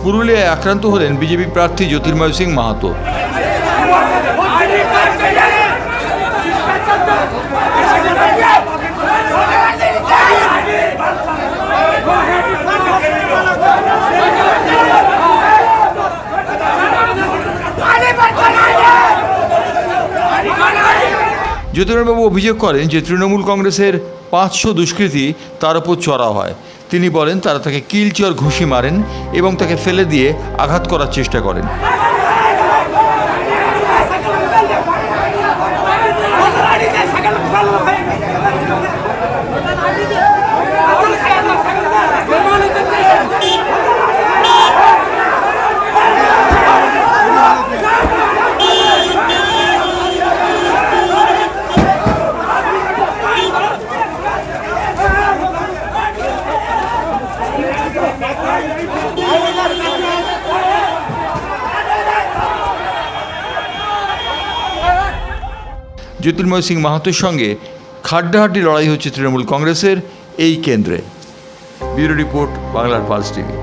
পুরুলিয়ায় আক্রান্ত হলেন বিজেপি প্রার্থী জ্যোতির্ময় সিং মাহাতো। জ্যোতির্ময়বাবু অভিযোগ করেন যে তৃণমূল কংগ্রেসের 500 দুষ্কৃতী তার উপর চড়া হয়। তিনি বলেন তারা তাকে কিলচর ঘুষি মারেন এবং তাকে ফেলে দিয়ে আঘাত করার চেষ্টা করেন। জ্যোতির্ময় সিং মাহাতোর সঙ্গে হাড্ডাহাড্ডি লড়াই হচ্ছে তৃণমূল কংগ্রেসের এই কেন্দ্রে। ব্যুরো রিপোর্ট, বাংলার পালস টিভি।